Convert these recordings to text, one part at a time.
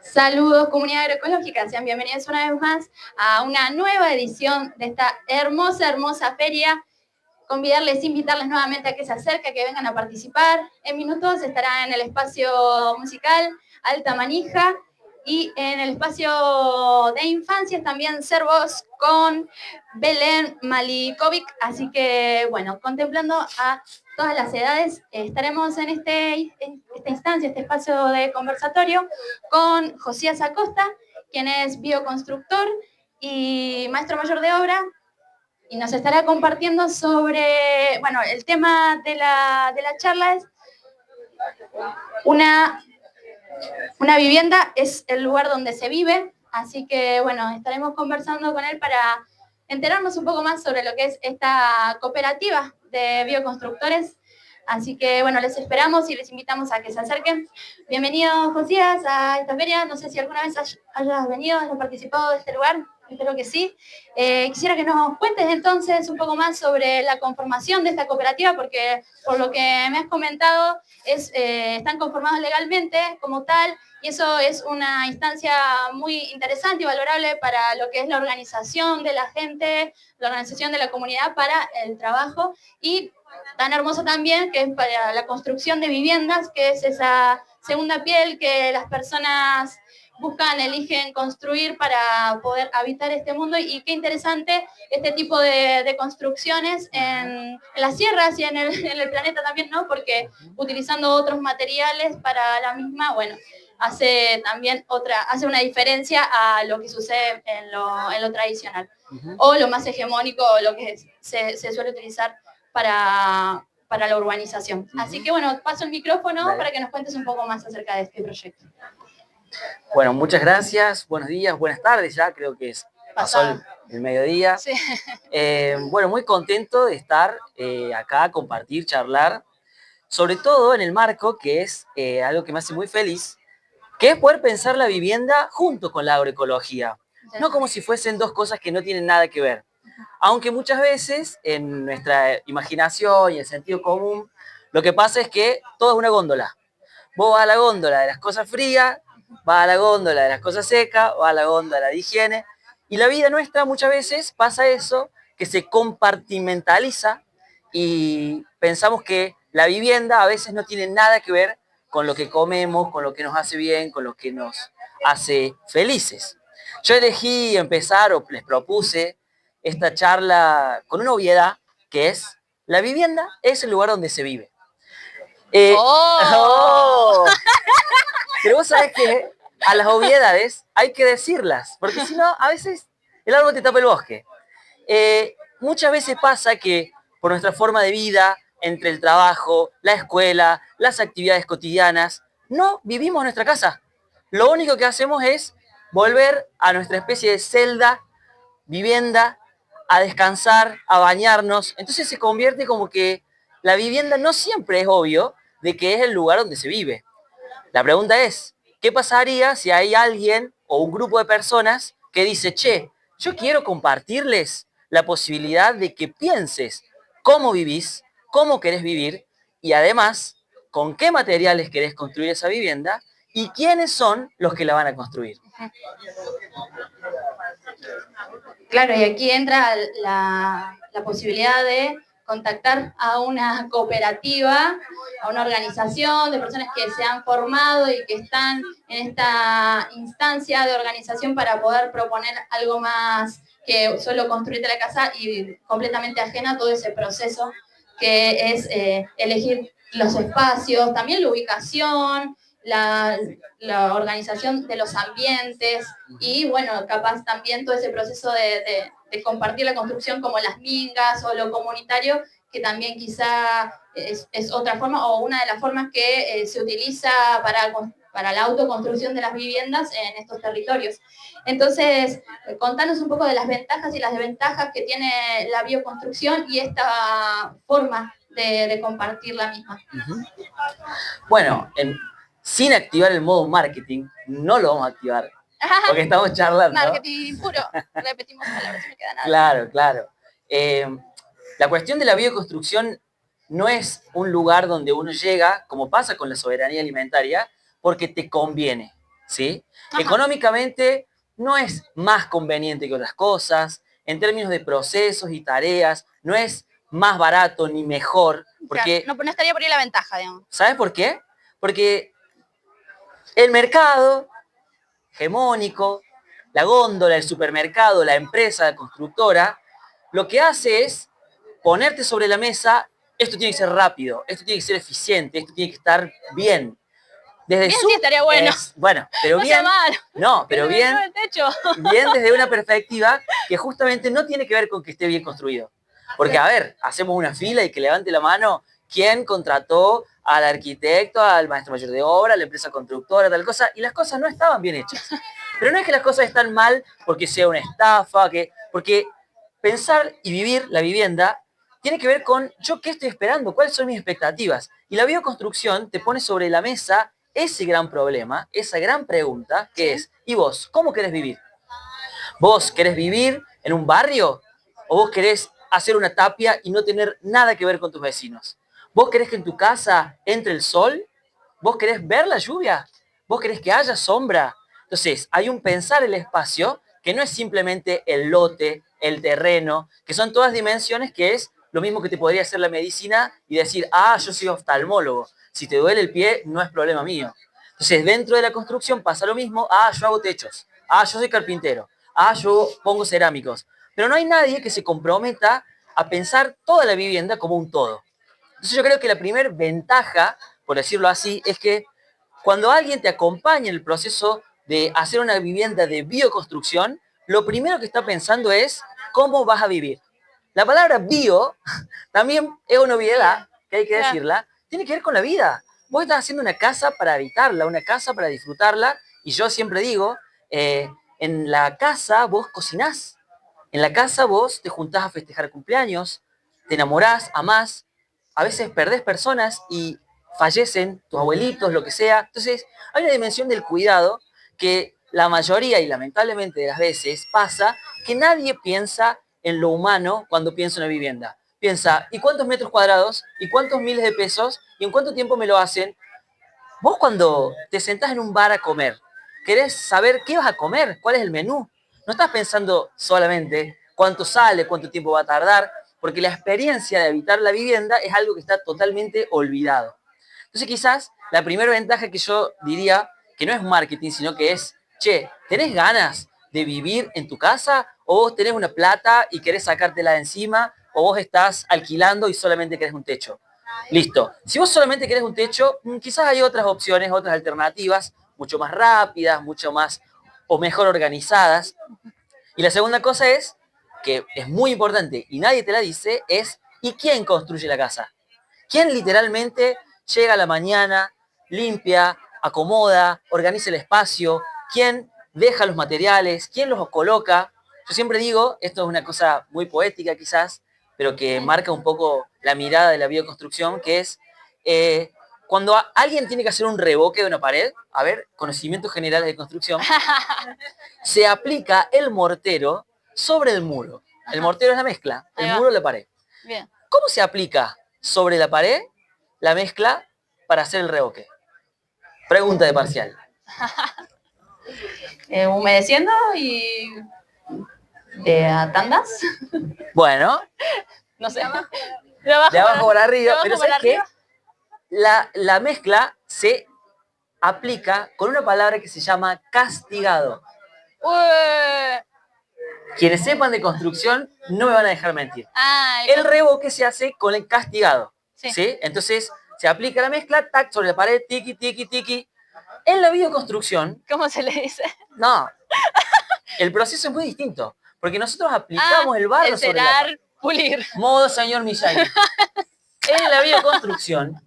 Saludos, comunidad agroecológica. Sean bienvenidos una vez más a una nueva edición de esta hermosa feria. Convidarles, invitarles nuevamente a que se acerquen, que vengan a participar. En minutos estará en el espacio musical Alta Manija y en el espacio de infancias también Ser Voz con Belén Malikovic. Así que, bueno, contemplando a todas las edades, estaremos en esta instancia, este espacio de conversatorio con Josías Acosta, quien es bioconstructor y maestro mayor de obra, y nos estará compartiendo sobre, bueno, el tema de la charla es una vivienda es el lugar donde se vive, así que, bueno, estaremos conversando con él para enterarnos un poco más sobre lo que es esta cooperativa de bioconstructores. Así que, bueno, les esperamos y les invitamos a que se acerquen. Bienvenido, Josías, a esta feria. No sé si alguna vez hayas venido, hayas participado de este lugar. Espero que sí. Quisiera que nos cuentes entonces un poco más sobre la conformación de esta cooperativa, porque por lo que me has comentado, están conformados legalmente como tal, y eso es una instancia muy interesante y valorable para lo que es la organización de la gente, la organización de la comunidad para el trabajo, y tan hermoso también que es para la construcción de viviendas, que es esa segunda piel que las personas buscan, eligen construir para poder habitar este mundo. Y qué interesante este tipo de construcciones en las sierras y en el planeta también, ¿no? Porque utilizando otros materiales para la misma, bueno, hace una diferencia a lo que sucede en lo tradicional, o lo más hegemónico, lo que se suele utilizar para la urbanización. Así que, bueno, paso el micrófono para que nos cuentes un poco más acerca de este proyecto. Bueno, muchas gracias, buenos días, buenas tardes ya, creo que pasó el mediodía. Sí. Bueno, muy contento de estar acá, compartir, charlar, sobre todo en el marco que es algo que me hace muy feliz, que es poder pensar la vivienda junto con la agroecología, no como si fuesen dos cosas que no tienen nada que ver. Aunque muchas veces en nuestra imaginación y el sentido común, lo que pasa es que todo es una góndola. Vos vas a la góndola de las cosas frías, vas a la góndola de las cosas secas, vas a la góndola de higiene. Y la vida nuestra muchas veces pasa eso, que se compartimentaliza y pensamos que la vivienda a veces no tiene nada que ver con lo que comemos, con lo que nos hace bien, con lo que nos hace felices. Yo elegí empezar, o les propuse, esta charla con una obviedad, que es: la vivienda es el lugar donde se vive. Pero vos sabés que a las obviedades hay que decirlas, porque si no, a veces el árbol te tapa el bosque. Muchas veces pasa que por nuestra forma de vida, entre el trabajo, la escuela, las actividades cotidianas, no vivimos nuestra casa. Lo único que hacemos es volver a nuestra especie de celda, vivienda, a descansar, a bañarnos. Entonces se convierte como que la vivienda no siempre es obvio de que es el lugar donde se vive. La pregunta es, ¿qué pasaría si hay alguien o un grupo de personas que dice: che, yo quiero compartirles la posibilidad de que pienses cómo vivís, cómo querés vivir, y además con qué materiales querés construir esa vivienda y quiénes son los que la van a construir? Claro, y aquí entra la posibilidad de contactar a una cooperativa, a una organización de personas que se han formado y que están en esta instancia de organización para poder proponer algo más que solo construirte la casa, y completamente ajena a todo ese proceso que es elegir los espacios, también la ubicación, la organización de los ambientes, y bueno, capaz también todo ese proceso de compartir la construcción, como las mingas o lo comunitario, que también quizá es otra forma, o una de las formas que se utiliza para la autoconstrucción de las viviendas en estos territorios. Entonces, contanos un poco de las ventajas y las desventajas que tiene la bioconstrucción y esta forma de compartir la misma. Bueno, sin activar el modo marketing, no lo vamos a activar, porque estamos charlando. Marketing puro, repetimos palabras, no me queda nada. Claro. La cuestión de la bioconstrucción no es un lugar donde uno llega, como pasa con la soberanía alimentaria, porque te conviene, ¿sí? Ajá. Económicamente no es más conveniente que otras cosas, en términos de procesos y tareas, no es más barato ni mejor, porque, claro, no estaría por ahí la ventaja, digamos. ¿sabes por qué? Porque el mercado hegemónico, la góndola, el supermercado, la empresa, la constructora, lo que hace es ponerte sobre la mesa, esto tiene que ser rápido, esto tiene que ser eficiente, esto tiene que estar bien. Desde bien, sí, estaría bueno. Bueno, pero no bien. Sea mal. No, pero bien. El techo. Bien desde una perspectiva que justamente no tiene que ver con que esté bien construido. Porque, a ver, hacemos una fila y que levante la mano quién contrató al arquitecto, al maestro mayor de obra, a la empresa constructora, tal cosa, y las cosas no estaban bien hechas. Pero no es que las cosas están mal porque sea una estafa, porque pensar y vivir la vivienda tiene que ver con yo qué estoy esperando, cuáles son mis expectativas. Y la bioconstrucción te pone sobre la mesa ese gran problema, esa gran pregunta, que es, ¿y vos, cómo querés vivir? ¿Vos querés vivir en un barrio o vos querés hacer una tapia y no tener nada que ver con tus vecinos? ¿Vos querés que en tu casa entre el sol? ¿Vos querés ver la lluvia? ¿Vos querés que haya sombra? Entonces, hay un pensar el espacio que no es simplemente el lote, el terreno, que son todas dimensiones que es lo mismo que te podría hacer la medicina y decir, ah, yo soy oftalmólogo. Si te duele el pie, no es problema mío. Entonces, dentro de la construcción pasa lo mismo, ah, yo hago techos, ah, yo soy carpintero, ah, yo pongo cerámicos. Pero no hay nadie que se comprometa a pensar toda la vivienda como un todo. Entonces yo creo que la primera ventaja, por decirlo así, es que cuando alguien te acompaña en el proceso de hacer una vivienda de bioconstrucción, lo primero que está pensando es cómo vas a vivir. La palabra bio también es una obviedad, que hay que decirla, tiene que ver con la vida. Vos estás haciendo una casa para habitarla, una casa para disfrutarla, y yo siempre digo, en la casa vos cocinás, en la casa vos te juntás a festejar cumpleaños, te enamorás, amás, a veces perdés personas y fallecen tus abuelitos, lo que sea. Entonces, hay una dimensión del cuidado que la mayoría y lamentablemente de las veces pasa que nadie piensa en lo humano cuando piensa en una vivienda. Piensa, ¿y cuántos metros cuadrados? ¿Y cuántos miles de pesos? ¿Y en cuánto tiempo me lo hacen? Vos cuando te sentás en un bar a comer, querés saber qué vas a comer, cuál es el menú. No estás pensando solamente cuánto sale, cuánto tiempo va a tardar, porque la experiencia de habitar la vivienda es algo que está totalmente olvidado. Entonces quizás la primera ventaja que yo diría, que no es marketing, sino que es, che, ¿tenés ganas de vivir en tu casa? ¿O vos tenés una plata y querés sacártela de encima? ¿O vos estás alquilando y solamente querés un techo? Listo. Si vos solamente querés un techo, quizás hay otras opciones, otras alternativas, mucho más rápidas, mucho más o mejor organizadas. Y la segunda cosa es, que es muy importante y nadie te la dice, es ¿y quién construye la casa? ¿Quién literalmente llega a la mañana, limpia, acomoda, organiza el espacio? ¿Quién deja los materiales? ¿Quién los coloca? Yo siempre digo, esto es una cosa muy poética quizás, pero que marca un poco la mirada de la bioconstrucción, que es cuando alguien tiene que hacer un revoque de una pared, a ver, conocimientos generales de construcción, se aplica el mortero sobre el muro. El mortero es la mezcla, el muro es la pared. Bien. ¿Cómo se aplica sobre la pared la mezcla para hacer el revoque? Pregunta de parcial. Humedeciendo y de a tandas. Bueno. No sé. De abajo para arriba. Pero ¿sabes qué? La mezcla se aplica con una palabra que se llama castigado. Quienes sepan de construcción no me van a dejar mentir. El revoque se hace con el castigado. ¿Sí? Entonces se aplica la mezcla, tac, sobre la pared, tiki, tiki, tiki. En la bioconstrucción... ¿Cómo se le dice? No. El proceso es muy distinto. Porque nosotros aplicamos el barro sobre la pared. Pulir. Modo señor Miyagi. En la bioconstrucción,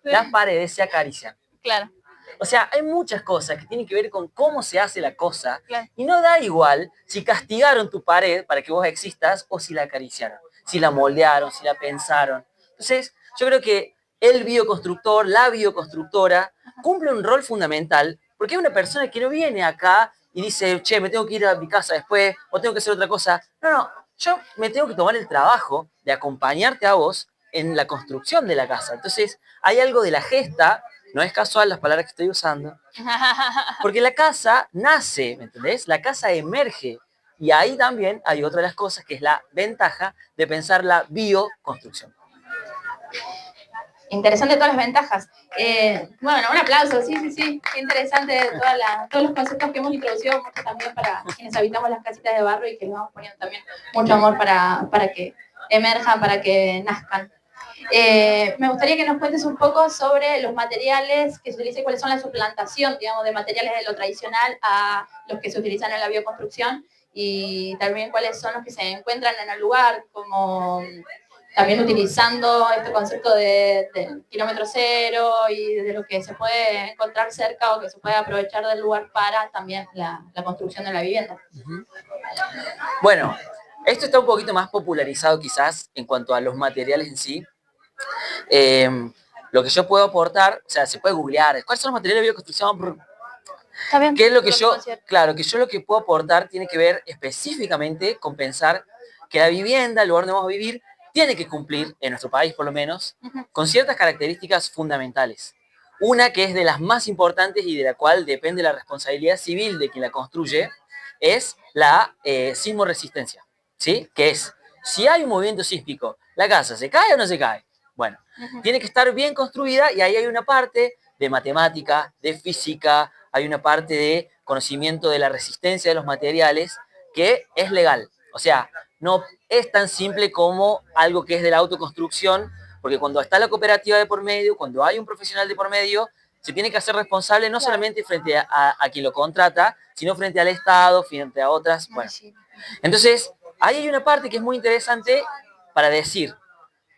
las paredes se acarician. Claro. O sea, hay muchas cosas que tienen que ver con cómo se hace la cosa. Claro. Y no da igual si castigaron tu pared para que vos existas o si la acariciaron, si la moldearon, si la pensaron. Entonces, yo creo que el bioconstructor, la bioconstructora, cumple un rol fundamental porque es una persona que no viene acá y dice, che, me tengo que ir a mi casa después o tengo que hacer otra cosa. No, no. yo me tengo que tomar el trabajo de acompañarte a vos en la construcción de la casa. Entonces, hay algo de la gesta, no es casual las palabras que estoy usando, porque la casa nace, ¿me entendés? La casa emerge. Y ahí también hay otra de las cosas que es la ventaja de pensar la bioconstrucción. Interesante todas las ventajas. Bueno, un aplauso, sí. Qué interesante todos los conceptos que hemos introducido, mucho también para quienes habitamos las casitas de barro y que le vamos poniendo también mucho amor para que emerjan, para que nazcan. Me gustaría que nos cuentes un poco sobre los materiales que se utilizan y cuáles son la suplantación, digamos, de materiales de lo tradicional a los que se utilizan en la bioconstrucción y también cuáles son los que se encuentran en el lugar, como también utilizando este concepto de kilómetro cero y de lo que se puede encontrar cerca o que se puede aprovechar del lugar para también la construcción de la vivienda. Bueno, esto está un poquito más popularizado quizás en cuanto a los materiales en sí. Lo que yo puedo aportar, o sea, se puede googlear, ¿cuáles son los materiales de bioconstrucción? Está bien. ¿Qué es lo que yo, claro, que yo lo que puedo aportar tiene que ver específicamente con pensar que la vivienda, el lugar donde vamos a vivir, tiene que cumplir, en nuestro país por lo menos, con ciertas características fundamentales. Una que es de las más importantes y de la cual depende la responsabilidad civil de quien la construye, es la sismoresistencia, ¿sí? Que es, si hay un movimiento sísmico, ¿la casa se cae o no se cae? Bueno, tiene que estar bien construida y ahí hay una parte de matemática, de física, hay una parte de conocimiento de la resistencia de los materiales que es legal. O sea, no es tan simple como algo que es de la autoconstrucción, porque cuando está la cooperativa de por medio, cuando hay un profesional de por medio, se tiene que hacer responsable no solamente frente a quien lo contrata, sino frente al Estado, frente a otras. Bueno, entonces, ahí hay una parte que es muy interesante para decir,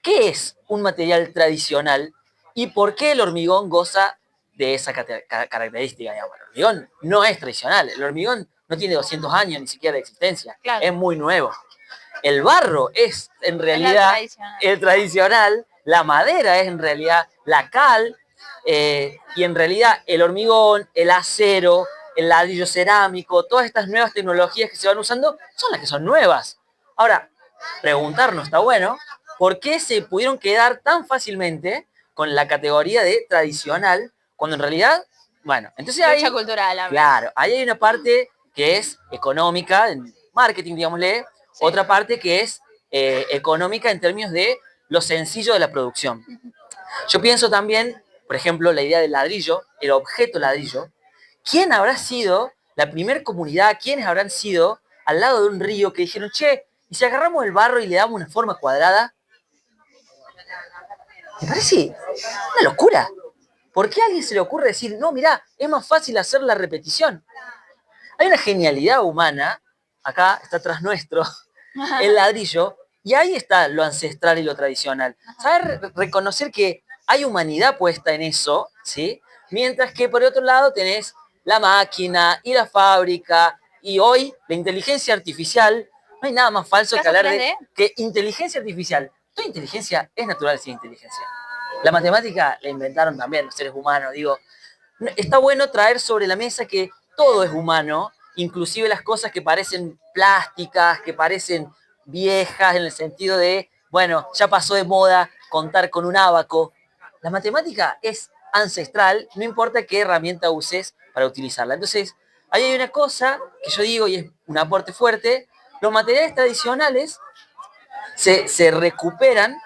¿qué es un material tradicional y por qué el hormigón goza de esa característica? Digamos? El hormigón no es tradicional, el hormigón no tiene 200 años ni siquiera de existencia, claro. Es muy nuevo. El barro es en realidad el tradicional, la madera es en realidad la cal, y en realidad el hormigón, el acero, el ladrillo cerámico, todas estas nuevas tecnologías que se van usando son las que son nuevas. Ahora, preguntarnos está bueno, ¿por qué se pudieron quedar tan fácilmente con la categoría de tradicional cuando en realidad, bueno, entonces hay mucha cultural, claro, ahí hay una parte que es económica, en marketing, digámosle, sí. Otra parte que es económica en términos de lo sencillo de la producción. Yo pienso también, por ejemplo, la idea del ladrillo, el objeto ladrillo. ¿Quién habrá sido la primer comunidad, quiénes habrán sido al lado de un río que dijeron, che, ¿y si agarramos el barro y le damos una forma cuadrada? Me parece una locura. ¿Por qué a alguien se le ocurre decir, no, mirá, es más fácil hacer la repetición? Hay una genialidad humana, acá está atrás nuestro, el ladrillo, y ahí está lo ancestral y lo tradicional. Saber reconocer que hay humanidad puesta en eso, ¿sí? Mientras que por otro lado tenés la máquina y la fábrica, y hoy la inteligencia artificial, no hay nada más falso que hablar de que inteligencia artificial. Toda inteligencia es natural sin inteligencia. La matemática la inventaron también los seres humanos, digo. Está bueno traer sobre la mesa que todo es humano, inclusive las cosas que parecen plásticas, que parecen viejas en el sentido de, bueno, ya pasó de moda contar con un ábaco. La matemática es ancestral, no importa qué herramienta uses para utilizarla. Entonces, ahí hay una cosa que yo digo y es un aporte fuerte, los materiales tradicionales se recuperan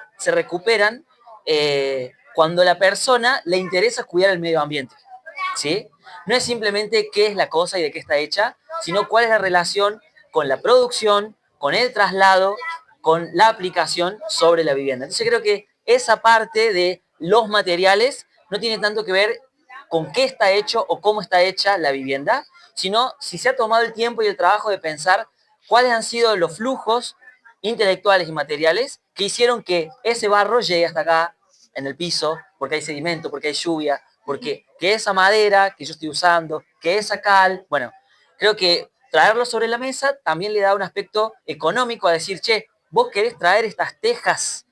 cuando a la persona le interesa cuidar el medio ambiente. ¿Sí? No es simplemente qué es la cosa y de qué está hecha, sino cuál es la relación con la producción, con el traslado, con la aplicación sobre la vivienda. Entonces creo que esa parte de los materiales no tiene tanto que ver con qué está hecho o cómo está hecha la vivienda, sino si se ha tomado el tiempo y el trabajo de pensar cuáles han sido los flujos intelectuales y materiales que hicieron que ese barro llegue hasta acá en el piso, porque hay sedimento, porque hay lluvia, porque que esa madera que yo estoy usando, que esa cal, bueno, creo que traerlo sobre la mesa también le da un aspecto económico a decir, che, vos querés traer estas tejas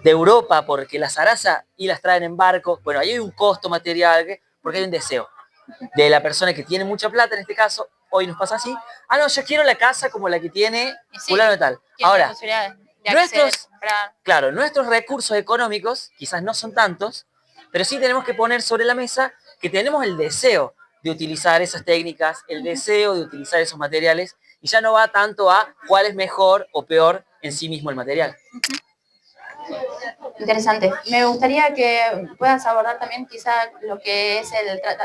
de Europa porque las arasa y las traen en barco, bueno, ahí hay un costo material, porque hay un deseo de la persona que tiene mucha plata en este caso, hoy nos pasa así, ah, no, yo quiero la casa como la que tiene Sí, fulano de tal. Ahora, claro, nuestros recursos económicos quizás no son tantos, pero sí tenemos que poner sobre la mesa que tenemos el deseo de utilizar esas técnicas, el deseo de utilizar esos materiales, y ya no va tanto a cuál es mejor o peor en sí mismo el material. Interesante. Me gustaría que puedas abordar también quizá lo que es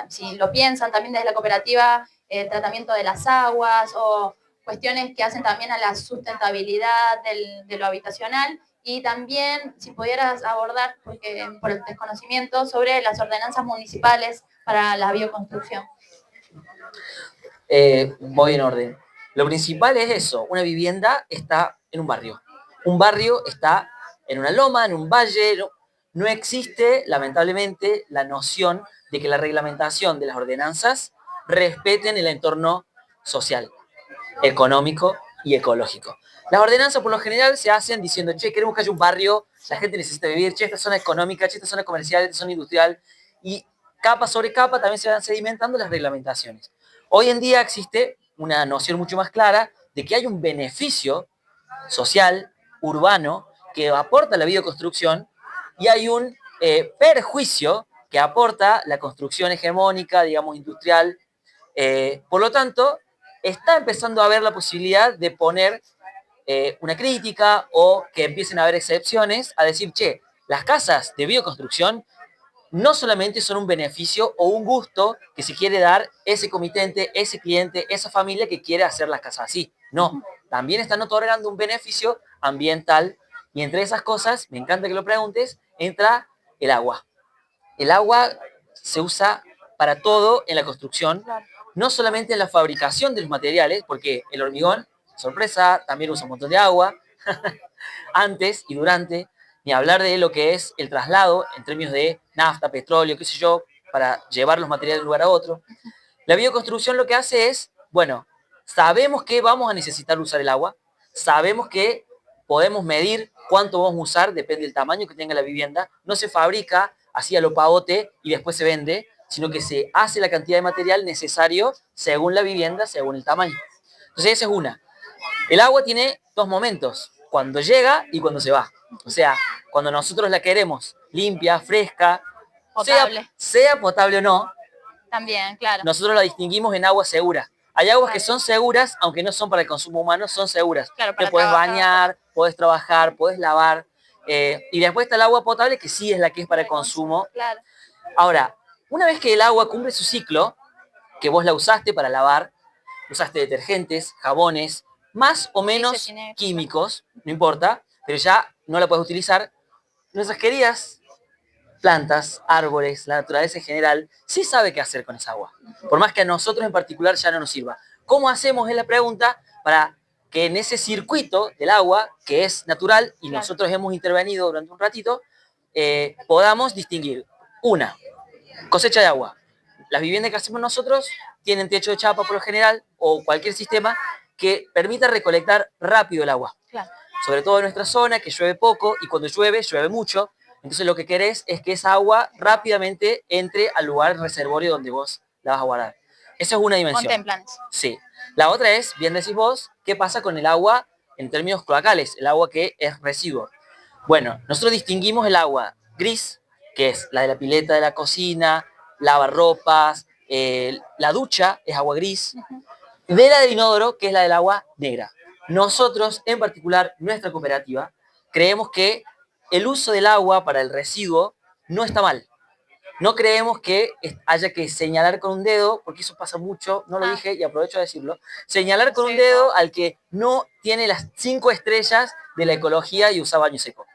si lo piensan también desde la cooperativa, el tratamiento de las aguas o cuestiones que hacen también a la sustentabilidad de lo habitacional, y también si pudieras abordar, porque por el desconocimiento, sobre las ordenanzas municipales para la bioconstrucción. Voy en orden. Lo principal es eso, una vivienda está en un barrio está en una loma, en un valle, no existe lamentablemente la noción de que la reglamentación de las ordenanzas respeten el entorno social, económico y ecológico. Las ordenanzas por lo general se hacen diciendo, che, queremos que haya un barrio, la gente necesita vivir, che, esta zona económica, che, esta zona comercial, esta zona industrial, y capa sobre capa también se van sedimentando las reglamentaciones. Hoy en día existe una noción mucho más clara de que hay un beneficio social, urbano, que aporta la bioconstrucción, y hay un perjuicio que aporta la construcción hegemónica, digamos, industrial. Por lo tanto, está empezando a haber la posibilidad de poner una crítica o que empiecen a haber excepciones a decir, che, las casas de bioconstrucción no solamente son un beneficio o un gusto que se quiere dar ese comitente, ese cliente, esa familia que quiere hacer las casas así. No, también están otorgando un beneficio ambiental, y entre esas cosas, me encanta que lo preguntes, entra el agua. El agua se usa para todo en la construcción, no solamente en la fabricación de los materiales, porque el hormigón, sorpresa, también usa un montón de agua, antes y durante, ni hablar de lo que es el traslado en términos de nafta, petróleo, qué sé yo, para llevar los materiales de un lugar a otro. La bioconstrucción lo que hace es, bueno, sabemos que vamos a necesitar usar el agua, sabemos que podemos medir cuánto vamos a usar, depende del tamaño que tenga la vivienda, no se fabrica así a lo pavote y después se vende, sino que se hace la cantidad de material necesario según la vivienda, según el tamaño. Entonces esa es una. El agua tiene dos momentos, cuando llega y cuando se va. O sea, cuando nosotros la queremos limpia, fresca, Potable. Sea potable o no, también, claro, nosotros la distinguimos en agua segura. Hay aguas que son seguras, aunque no son para el consumo humano, son seguras. Claro, te puedes bañar, puedes trabajar, puedes lavar. Y después está el agua potable, que sí es la que es para el consumo. Claro. Ahora, una vez que el agua cumple su ciclo, que vos la usaste para lavar, usaste detergentes, jabones, más o menos químicos, no importa, pero ya no la puedes utilizar. Nuestras queridas plantas, árboles, la naturaleza en general, sí sabe qué hacer con esa agua, por más que a nosotros en particular ya no nos sirva. ¿Cómo hacemos? Es la pregunta, para que en ese circuito del agua, que es natural y nosotros hemos intervenido durante un ratito, podamos distinguir. Una, cosecha de agua. Las viviendas que hacemos nosotros tienen techo de chapa por lo general, o cualquier sistema que permita recolectar rápido el agua. Claro. Sobre todo en nuestra zona, que llueve poco, y cuando llueve, llueve mucho. Entonces lo que querés es que esa agua rápidamente entre al lugar reservorio donde vos la vas a guardar. Esa es una dimensión. Contemplan. Sí. La otra es, bien decís vos, ¿qué pasa con el agua en términos cloacales? El agua que es residuo. Bueno, nosotros distinguimos el agua gris, que es la de la pileta de la cocina, lavarropas, la ducha es agua gris, de la del inodoro, que es la del agua negra. Nosotros, en particular, nuestra cooperativa, creemos que el uso del agua para el residuo no está mal. No creemos que haya que señalar con un dedo, porque eso pasa mucho, no lo dije y aprovecho a decirlo, señalar con un dedo al que no tiene las 5 estrellas de la ecología y usa baño seco.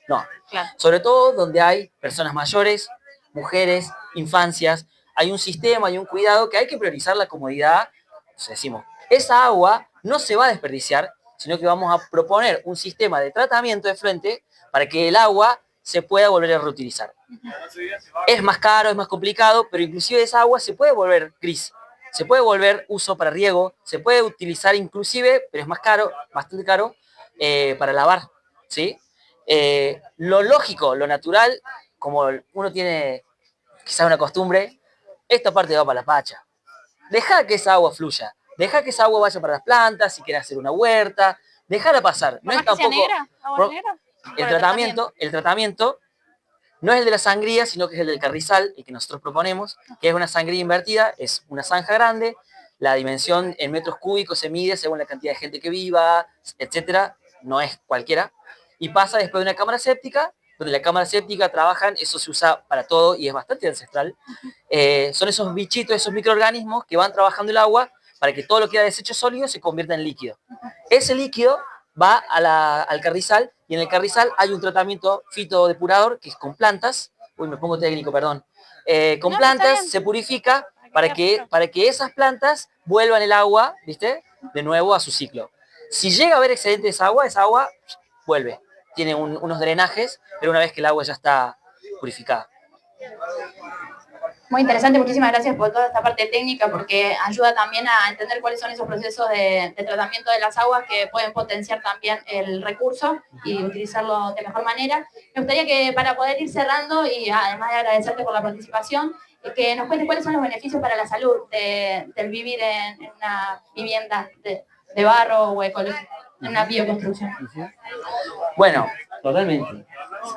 No. Claro. Sobre todo donde hay personas mayores, mujeres, infancias, hay un sistema, hay un cuidado que hay que priorizar la comodidad. Entonces decimos, esa agua no se va a desperdiciar, sino que vamos a proponer un sistema de tratamiento de frente para que el agua se pueda volver a reutilizar. Es más caro, es más complicado, pero inclusive esa agua se puede volver gris, se puede volver uso para riego, se puede utilizar inclusive, pero es más caro, bastante caro, para lavar, ¿sí? Lo lógico, lo natural, como uno tiene quizás una costumbre, esta parte va para la pacha. Deja que esa agua fluya, Deja que esa agua vaya para las plantas, si quieres hacer una huerta, déjala pasar. No es ¿Por más que sea tampoco... negra? ¿Agua negra? El tratamiento no es el de la sangría, sino que es el del carrizal, el que nosotros proponemos, que es una sangría invertida, es una zanja grande, la dimensión en metros cúbicos se mide según la cantidad de gente que viva, etcétera, no es cualquiera, y pasa después de una cámara séptica, donde la cámara séptica trabajan, eso se usa para todo y es bastante ancestral, son esos bichitos, esos microorganismos que van trabajando el agua para que todo lo que era desecho sólido se convierta en líquido. Ese líquido va al carrizal y en el carrizal hay un tratamiento fitodepurador que es con plantas, uy, me pongo técnico, perdón, con plantas se purifica para que esas plantas vuelvan el agua, ¿viste? De nuevo a su ciclo. Si llega a haber excedente de esa agua vuelve. Tiene unos drenajes, pero una vez que el agua ya está purificada. Muy interesante, muchísimas gracias por toda esta parte técnica porque ayuda también a entender cuáles son esos procesos de tratamiento de las aguas que pueden potenciar también el recurso y utilizarlo de mejor manera. Me gustaría que para poder ir cerrando y además de agradecerte por la participación, que nos cuentes cuáles son los beneficios para la salud del vivir en una vivienda de barro o ecológica, en una bioconstrucción. Bueno, totalmente.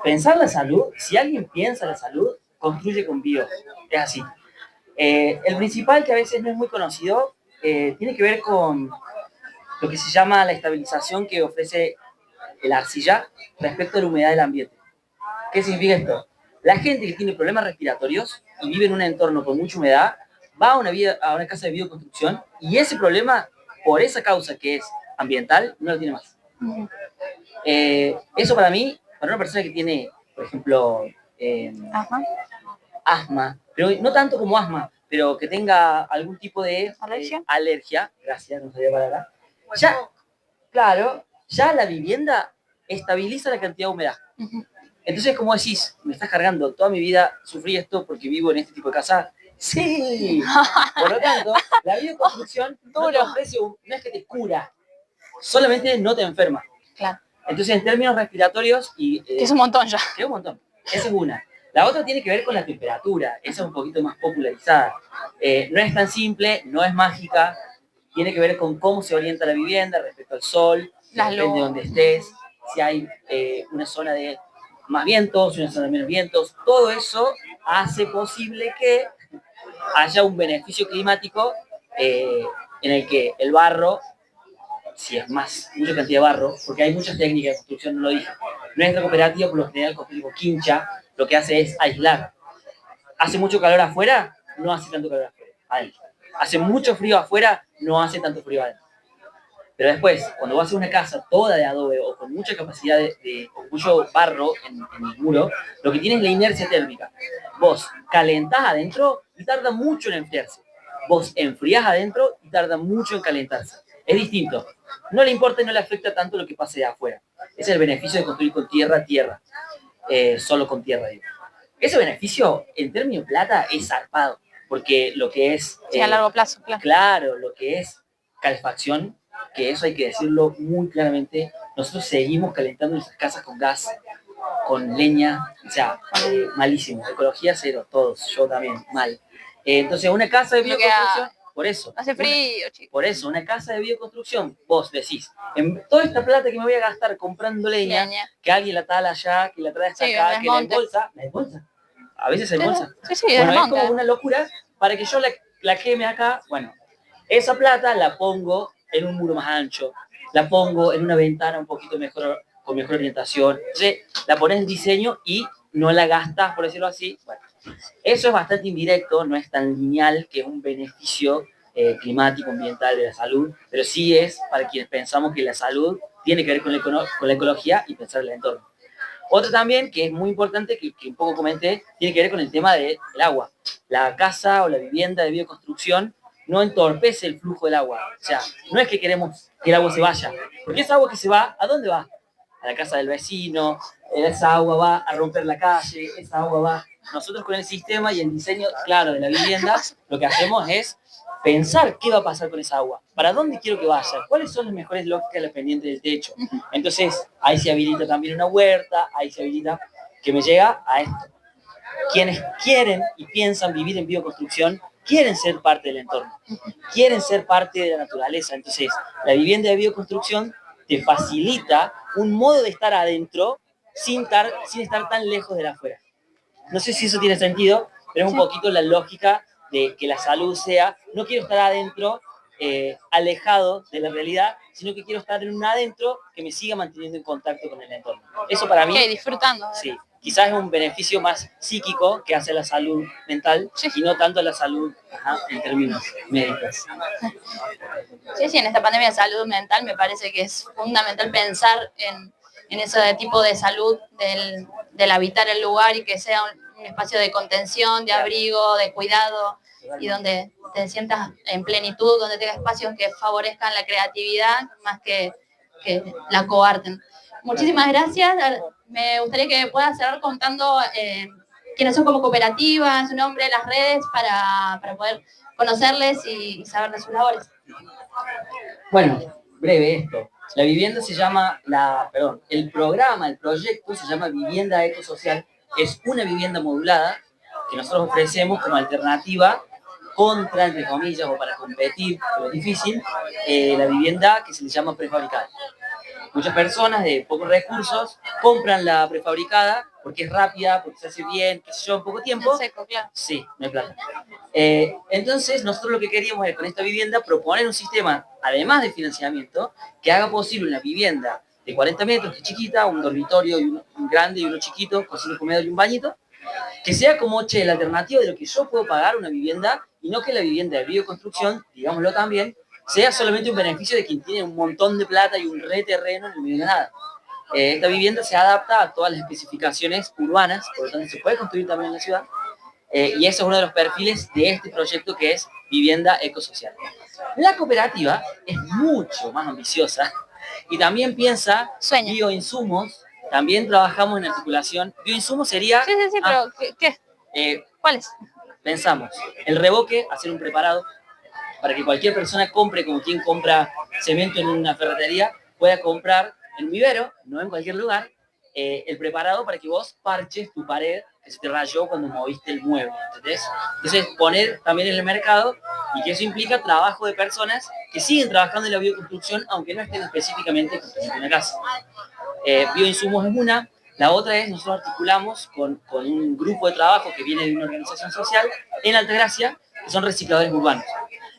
Pensar la salud, si alguien piensa la salud, construye con bio. Es así. El principal, que a veces no es muy conocido, tiene que ver con lo que se llama la estabilización que ofrece la arcilla respecto a la humedad del ambiente. ¿Qué significa esto? La gente que tiene problemas respiratorios y vive en un entorno con mucha humedad, va a una casa de bioconstrucción y ese problema, por esa causa que es ambiental, no lo tiene más. Eso para mí, para una persona que tiene, por ejemplo, asma, pero no tanto como asma, pero que tenga algún tipo de alergia, gracias, no sabía la palabra, ya, claro, ya la vivienda estabiliza la cantidad de humedad. Entonces, como decís, me estás cargando, toda mi vida sufrí esto porque vivo en este tipo de casa. Sí, por lo tanto, la bioconstrucción no te ofrece, no es que te cura, solamente no te enferma. Claro. Entonces, en términos respiratorios... que es un montón ya. Que es un montón. Esa es una. La otra tiene que ver con la temperatura. Esa es un poquito más popularizada. No es tan simple, no es mágica. Tiene que ver con cómo se orienta la vivienda respecto al sol, depende de donde estés, si hay una zona de más vientos, una zona de menos vientos. Todo eso hace posible que haya un beneficio climático en el que el barro, si es mucha cantidad de barro, porque hay muchas técnicas de construcción, no lo dije. Nuestra cooperativa, por lo general, construimos quincha, lo que hace es aislar. Hace mucho calor afuera, no hace tanto calor adentro. Hace mucho frío afuera, no hace tanto frío adentro. Pero después, cuando vas a una casa toda de adobe o con mucha capacidad o mucho barro en el muro, lo que tienes es la inercia térmica. Vos calentás adentro y tarda mucho en enfriarse. Vos enfriás adentro y tarda mucho en calentarse. Es distinto. No le importa y no le afecta tanto lo que pase de afuera. Ese es el beneficio de construir con tierra, solo con tierra, digo. Ese beneficio, en términos de plata, es zarpado. Porque lo que es... Sí, a largo plazo, claro. Claro, lo que es calefacción, que eso hay que decirlo muy claramente, nosotros seguimos calentando nuestras casas con gas, con leña, o sea, malísimo. Ecología cero, todos, yo también, mal. Entonces, una casa de bioconstrucción... Por eso. Hace frío, chicos. Por eso, una casa de bioconstrucción, vos decís, en toda esta plata que me voy a gastar comprando leña, que alguien la tala allá, que la trae hasta acá, que la embolsa. A veces se embolsa. Bueno, es como una locura para que yo la queme acá. Bueno, esa plata la pongo en un muro más ancho, la pongo en una ventana un poquito mejor, con mejor orientación. Entonces, la pones en diseño y no la gastas, por decirlo así. Bueno, eso es bastante indirecto, no es tan lineal, que es un beneficio climático, ambiental, de la salud, pero sí es para quienes pensamos que la salud tiene que ver con la ecología y pensar en el entorno. Otro también, que es muy importante, que un poco comenté, tiene que ver con el tema del agua. La casa o la vivienda de bioconstrucción no entorpece el flujo del agua. O sea, no es que queremos que el agua se vaya, porque esa agua que se va, ¿a dónde va? A la casa del vecino, esa agua va a romper la calle, esa agua va... Nosotros con el sistema y el diseño, claro, de la vivienda, lo que hacemos es pensar qué va a pasar con esa agua, para dónde quiero que vaya, cuáles son las mejores lógicas de la pendiente del techo. Entonces, ahí se habilita también una huerta, ahí se habilita que me llega a esto. Quienes quieren y piensan vivir en bioconstrucción, quieren ser parte del entorno, quieren ser parte de la naturaleza. Entonces, la vivienda de bioconstrucción te facilita un modo de estar adentro sin estar tan lejos de la afuera. No sé si eso tiene sentido, pero es un poquito la lógica de que la salud sea, no quiero estar adentro alejado de la realidad, sino que quiero estar en un adentro que me siga manteniendo en contacto con el entorno. Eso para mí... disfrutando. Sí, quizás es un beneficio más psíquico que hace la salud mental y no tanto la salud en términos médicos. Sí, en esta pandemia de salud mental me parece que es fundamental pensar en ese tipo de salud del habitar el lugar y que sea un espacio de contención, de abrigo, de cuidado y donde te sientas en plenitud, donde tengas espacios que favorezcan la creatividad más que la coarten. Muchísimas gracias. Me gustaría que puedas cerrar contando quiénes son como cooperativa, su nombre, las redes, para poder conocerles y saber de sus labores. Bueno, breve esto. La vivienda se llama, el proyecto se llama Vivienda Ecosocial. Es una vivienda modulada que nosotros ofrecemos como alternativa contra, entre comillas, o para competir, pero es difícil, la vivienda que se le llama prefabricada. Muchas personas de pocos recursos compran la prefabricada porque es rápida, porque se hace bien, qué sé yo, en poco tiempo. En seco, claro. Sí, no hay plata. Entonces, nosotros lo que queríamos es con esta vivienda proponer un sistema, además de financiamiento, que haga posible una vivienda de 40 metros, que es chiquita, un dormitorio y un grande y uno chiquito, cocina, comedor y un bañito, que sea como, la alternativa de lo que yo puedo pagar una vivienda y no que la vivienda de bioconstrucción, digámoslo también, sea solamente un beneficio de quien tiene un montón de plata y un terreno en el medio de nada. Esta vivienda se adapta a todas las especificaciones urbanas, por lo tanto se puede construir también en la ciudad, y ese es uno de los perfiles de este proyecto que es vivienda ecosocial. La cooperativa es mucho más ambiciosa y también piensa bioinsumos, también trabajamos en articulación. Bioinsumos sería... Sí, pero ¿qué? ¿Cuáles? Pensamos, el revoque, hacer un preparado, para que cualquier persona compre, como quien compra cemento en una ferretería, pueda comprar en un vivero, no en cualquier lugar, el preparado para que vos parches tu pared que se te rayó cuando moviste el mueble, ¿entendés? Entonces, poner también en el mercado, y que eso implica trabajo de personas que siguen trabajando en la bioconstrucción, aunque no estén específicamente construyendo una casa. Bioinsumos es una. La otra es, nosotros articulamos con un grupo de trabajo que viene de una organización social en Altagracia, que son recicladores urbanos.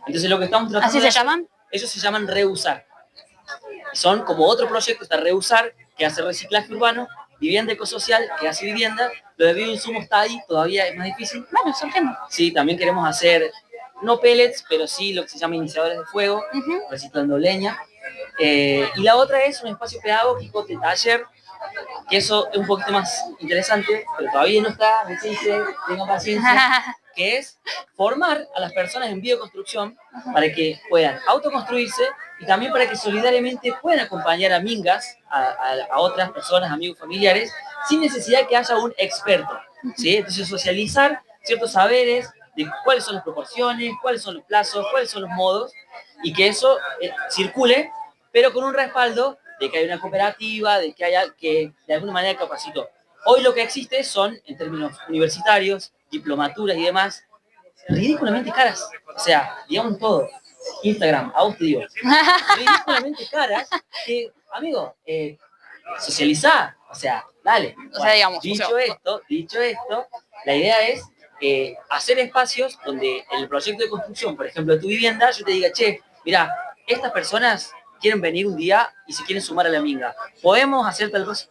Entonces lo que estamos tratando... ¿Así se llaman? Ellos se llaman Reusar. Son como otro proyecto, está Reusar, que hace reciclaje urbano, vivienda ecosocial, que hace vivienda. Lo de bioinsumos está ahí, todavía es más difícil. Bueno, surgiendo. Sí, también queremos hacer, no pellets, pero sí lo que se llama iniciadores de fuego, reciclando leña. Y la otra es un espacio pedagógico de taller, que eso es un poquito más interesante, pero todavía no está, me dice, tengan paciencia, que es formar a las personas en bioconstrucción para que puedan autoconstruirse y también para que solidariamente puedan acompañar a mingas, a otras personas, amigos, familiares, sin necesidad de que haya un experto, ¿sí? Entonces socializar ciertos saberes de cuáles son las proporciones, cuáles son los plazos, cuáles son los modos, y que eso circule, pero con un respaldo de que hay una cooperativa, de que haya que de alguna manera capacitó. Hoy lo que existe son, en términos universitarios, diplomaturas y demás, ridículamente caras. O sea, digamos todo. Instagram, a vos te digo. Ridículamente caras que, amigo, socializá. O sea, dale. O sea, digamos. Dicho esto, la idea es hacer espacios donde el proyecto de construcción, por ejemplo, de tu vivienda, yo te diga, che, mira, estas personas quieren venir un día y se quieren sumar a la minga. ¿Podemos hacer tal cosa?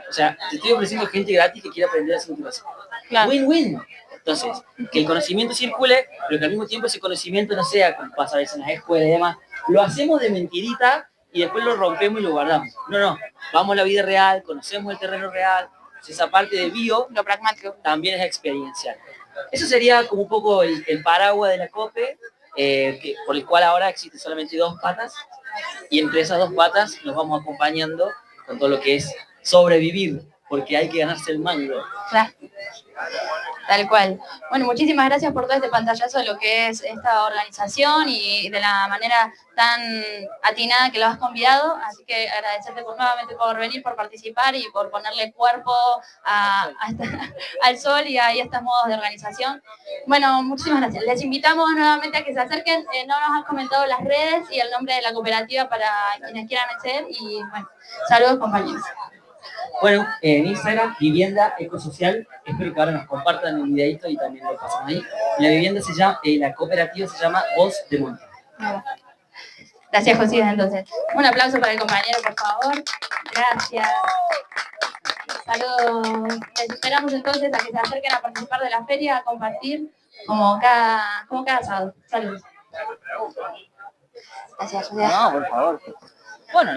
O sea, te estoy ofreciendo gente gratis que quiere aprender a hacer tu casa. Claro. Win-win. Entonces, que el conocimiento circule, pero que al mismo tiempo ese conocimiento no sea, como pasa a veces en las escuelas y demás, lo hacemos de mentirita y después lo rompemos y lo guardamos. No, vamos a la vida real, conocemos el terreno real, esa parte de bio, lo pragmático, también es experiencial. Eso sería como un poco el paraguas de la COPE, por el cual ahora existen solamente 2 patas, y entre esas 2 patas nos vamos acompañando con todo lo que es sobrevivir porque hay que ganarse el mango. Claro. Tal cual. Bueno, muchísimas gracias por todo este pantallazo de lo que es esta organización y de la manera tan atinada que lo has convidado. Así que agradecerte nuevamente por venir, por participar y por ponerle cuerpo al sol y a estos modos de organización. Bueno, muchísimas gracias. Les invitamos nuevamente a que se acerquen. No nos han comentado las redes y el nombre de la cooperativa para quienes quieran acceder. Y bueno, saludos compañeros. Bueno, en Instagram, Vivienda Ecosocial, espero que ahora nos compartan el videito y también lo pasen ahí. La vivienda se llama, la cooperativa se llama Voz de Monte. Gracias, José, entonces. Un aplauso para el compañero, por favor. Gracias. Saludos. Les esperamos entonces a que se acerquen a participar de la feria, a compartir como cada sábado. Saludos. Gracias, José. No, por favor. Bueno,